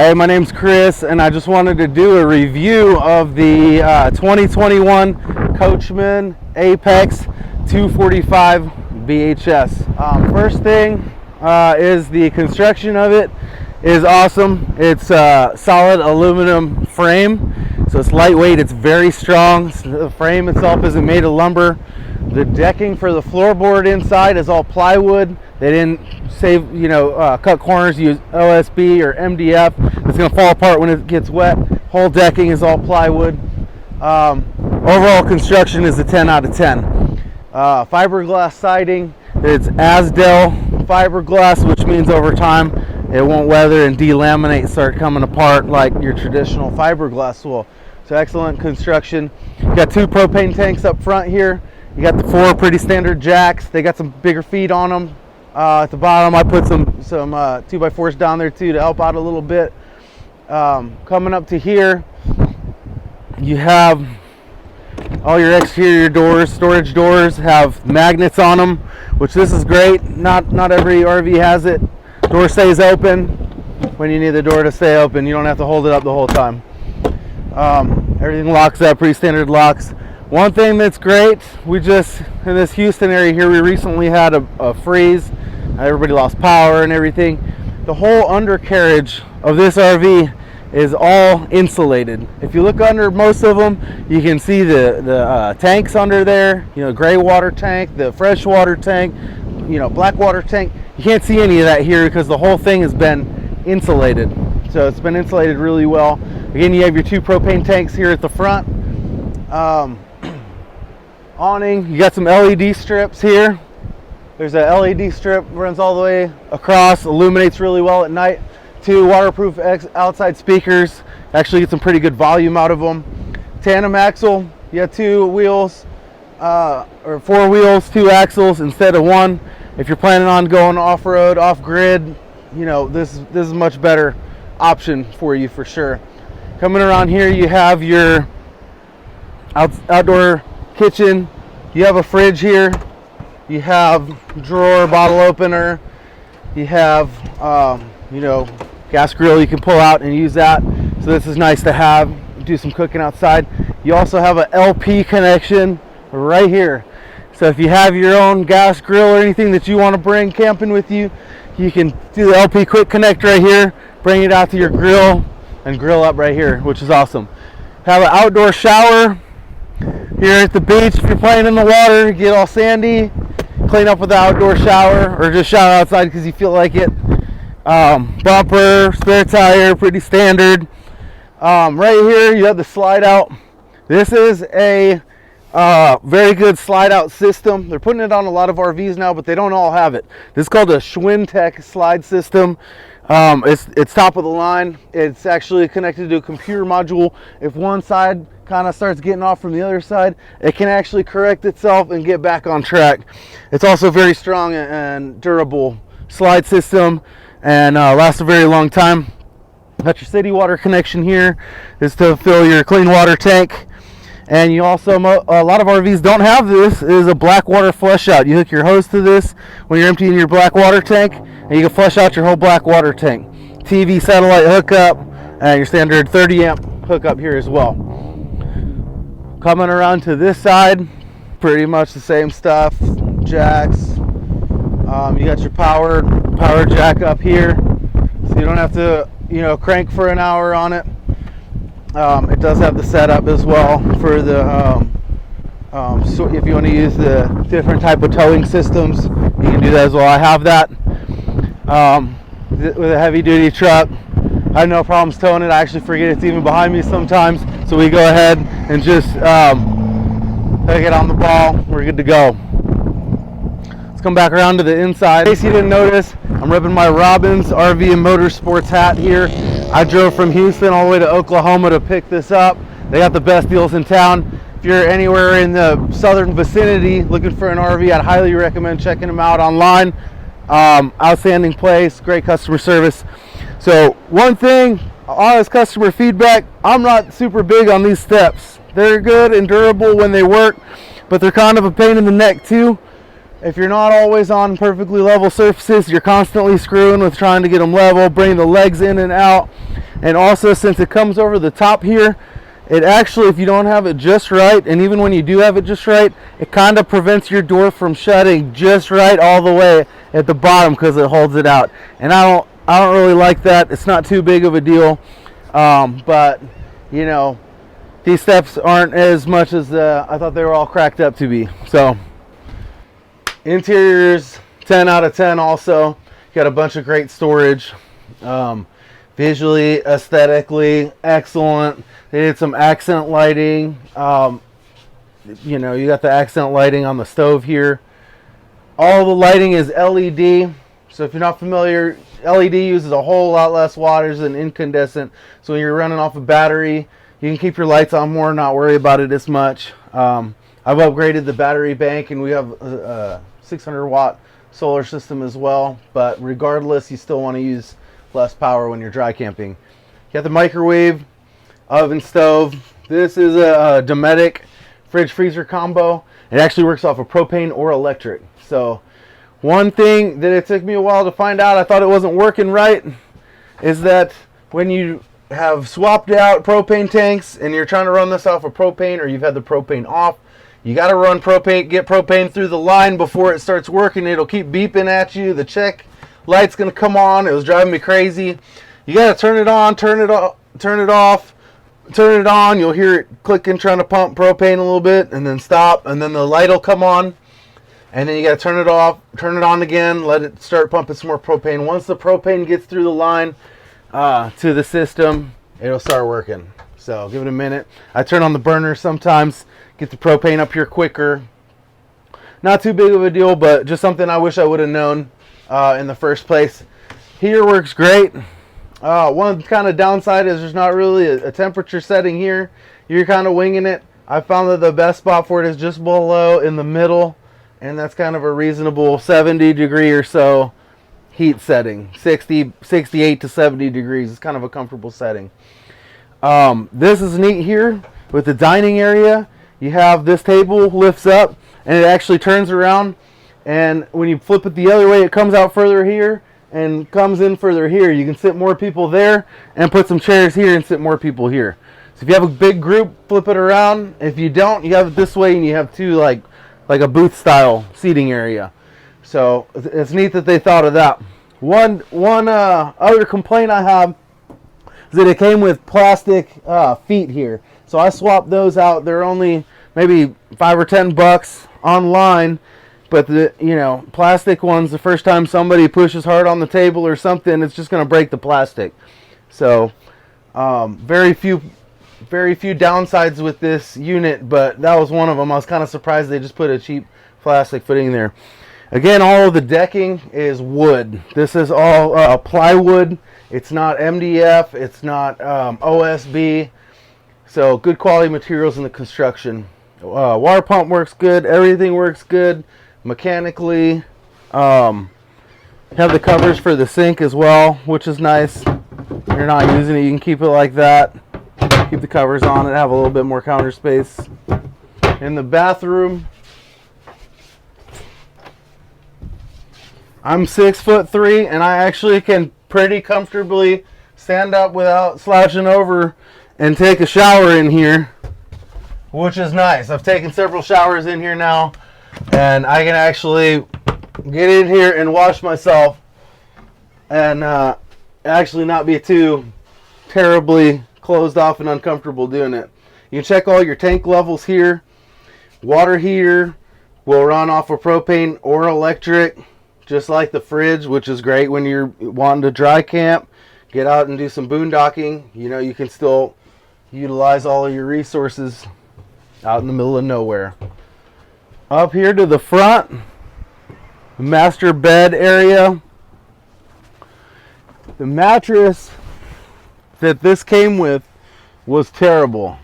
Hey, my name's Chris, and I just wanted to do a review of the 2021 Coachman Apex 245 BHS. First thing is the construction of it is awesome. It's a solid aluminum frame, so it's lightweight, it's very strong. The frame itself isn't made of lumber. The decking for the floorboard inside is all plywood. They didn't save, cut corners, use OSB or MDF. It's going to fall apart when it gets wet. Whole decking is all plywood. Overall construction is a 10 out of 10. Fiberglass siding. It's Asdel fiberglass, which means over time it won't weather and delaminate, start coming apart like your traditional fiberglass will. So excellent construction. You got 2 propane tanks up front here. You got the 4 pretty standard jacks. They got some bigger feet on them. At the bottom, I put some 2x4s down there too to help out a little bit. Coming up to here, you have all your exterior doors. Storage doors have magnets on them, which this is great. Not every RV has it. Door stays open when you need the door to stay open. You don't have to hold it up the whole time. Everything locks up, pretty standard locks. One thing that's great, in this Houston area here, we recently had a freeze. Everybody lost power and everything. The whole undercarriage of this RV is all insulated. If you look under most of them, you can see the tanks under there, gray water tank, the fresh water tank, black water tank. You can't see any of that here because the whole thing has been insulated. So it's been insulated really well. Again, you have your 2 propane tanks here at the front. Awning, you got some LED strips here. There's a LED strip, runs all the way across, illuminates really well at night. 2 waterproof outside speakers, actually get some pretty good volume out of them. Tandem axle, you got 2 wheels, or 4 wheels, 2 axles instead of 1. If you're planning on going off-road, off-grid, this is a much better option for you for sure. Coming around here, you have your outdoor kitchen. You have a fridge here. You have drawer, bottle opener. You have gas grill you can pull out and use that. So this is nice to have. Do some cooking outside. You also have an LP connection right here. So if you have your own gas grill or anything that you want to bring camping with you, you can do the LP quick connect right here, bring it out to your grill and grill up right here, which is awesome. Have an outdoor shower here at the beach. If you're playing in the water, get all sandy, clean up with the outdoor shower, or just shower outside because you feel like it. Bumper, spare tire, pretty standard. Right here you have the slide out. This is a very good slide out system. They're putting it on a lot of RVs now, but they don't all have it. This is called a Schwintech slide system. It's top of the line. It's actually connected to a computer module. If one side kind of starts getting off from the other side, it can actually correct itself and get back on track. It's also very strong and durable slide system and lasts a very long time. Got your city water connection here. Is to fill your clean water tank. And you also, a lot of RVs don't have this, is a black water flush out. You hook your hose to this when you're emptying your black water tank, and you can flush out your whole black water tank. TV satellite hookup, and your standard 30 amp hookup here as well. Coming around to this side, pretty much the same stuff. Jacks. You got your power jack up here, so you don't have to crank for an hour on it. It does have the setup as well for the so if you want to use the different type of towing systems, you can do that as well. I have that with a heavy duty truck. I have no problems towing it. I actually forget it's even behind me sometimes, so we go ahead and just take it on the ball. We're good to go. Let's come back around to the inside. In case you didn't notice, I'm ripping my Robbins RV and Motorsports hat here. I drove from Houston all the way to Oklahoma to pick this up. They got the best deals in town. If you're anywhere in the southern vicinity looking for an RV, I'd highly recommend checking them out online. Outstanding place, great customer service. So one thing, honest customer feedback, I'm not super big on these steps. They're good and durable when they work, but they're kind of a pain in the neck too. if you're not always on perfectly level surfaces, you're constantly screwing with trying to get them level, bring the legs in and out. And also, since it comes over the top here, it actually, if you don't have it just right, and even when you do have it just right, it kind of prevents your door from shutting just right all the way at the bottom because it holds it out. And I don't really like that. It's not too big of a deal, but you know, these steps aren't as much as I thought they were all cracked up to be. So interiors 10 out of 10. Also got a bunch of great storage. Visually, aesthetically excellent. They did some accent lighting. You know, you got the accent lighting on the stove here. All the lighting is LED. So if you're not familiar, LED uses a whole lot less water than incandescent. So when you're running off a battery, you can keep your lights on more, not worry about it as much. I've upgraded the battery bank, and we have a 600 watt solar system as well. But regardless, you still want to use less power when you're dry camping. You got the microwave, oven, stove. This is a Dometic fridge freezer combo. It actually works off of propane or electric. So one thing that it took me a while to find out, I thought it wasn't working right, is that when you have swapped out propane tanks and you're trying to run this off of propane, or you've had the propane off, you got to run propane, get propane through the line before it starts working. It'll keep beeping at you. The check light's gonna come on. It was driving me crazy. You gotta turn it on, turn it off, turn it off, turn it on. You'll hear it clicking, trying to pump propane a little bit, and then stop, and then the light will come on, and then you gotta turn it off, turn it on again, let it start pumping some more propane. Once the propane gets through the line to the system, it'll start working. So give it a minute. I turn on the burner sometimes, get the propane up here quicker. Not too big of a deal, but just something I wish I would have known in the first place. Here works great. One kind of downside is there's not really a temperature setting here. You're kind of winging it. I found that the best spot for it is just below in the middle, and that's kind of a reasonable 70 degree or so heat setting. 68 to 70 degrees is kind of a comfortable setting. This is neat here with the dining area. You have this table lifts up and it actually turns around, and when you flip it the other way, it comes out further here and comes in further here. You can sit more people there and put some chairs here and sit more people here. So if you have a big group, flip it around. If you don't, you have it this way and you have two like a booth style seating area. So it's neat that they thought of that. One other complaint I have is that it came with plastic feet here. So I swapped those out. They're only maybe $5 or $10 online, but the plastic ones, the first time somebody pushes hard on the table or something, it's just going to break the plastic. So very few downsides with this unit, but that was one of them. I was kind of surprised they just put a cheap plastic footing there. Again, all of the decking is wood. This is all plywood. It's not MDF. It's not OSB. So good quality materials in the construction. Water pump works good. Everything works good mechanically. Have the covers for the sink as well, which is nice. If you're not using it, you can keep it like that. Keep the covers on it, have a little bit more counter space. In the bathroom, I'm 6'3", and I actually can pretty comfortably stand up without slouching over and take a shower in here, which is nice. I've taken several showers in here now, and I can actually get in here and wash myself and actually not be too terribly closed off and uncomfortable doing it. You can check all your tank levels here. Water heater will run off of propane or electric, just like the fridge, which is great when you're wanting to dry camp, get out and do some boondocking. You can still utilize all of your resources out in the middle of nowhere. Up here to the front, master bed area. The mattress that this came with was terrible.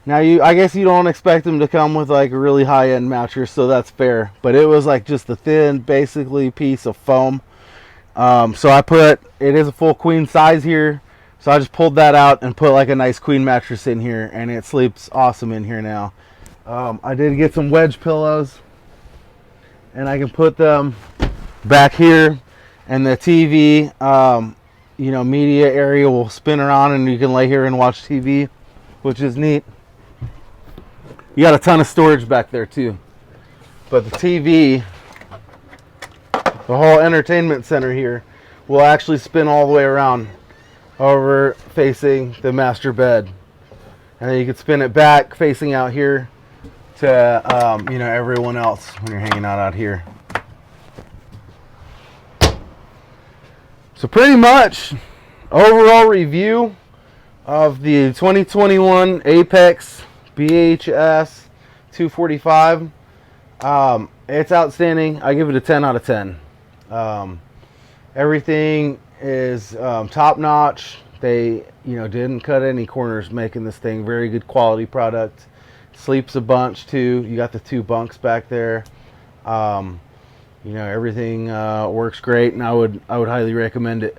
Now I guess you don't expect them to come with like a really high-end mattress, so that's fair. But it was like just a thin, basically piece of foam. So it is a full queen size here. So I just pulled that out and put like a nice queen mattress in here, and it sleeps awesome in here now. I did get some wedge pillows, and I can put them back here, and the TV, media area will spin around, and you can lay here and watch TV, which is neat. You got a ton of storage back there too. But the TV, the whole entertainment center here, will actually spin all the way around over facing the master bed. And then you can spin it back facing out here to everyone else when you're hanging out here. So pretty much overall review of the 2021 Apex BHS 245. It's outstanding. I give it a 10 out of 10. Everything is top notch. They didn't cut any corners making this thing. Very good quality product. Sleeps a bunch too. You got the 2 bunks back there. Everything works great, and I would highly recommend it.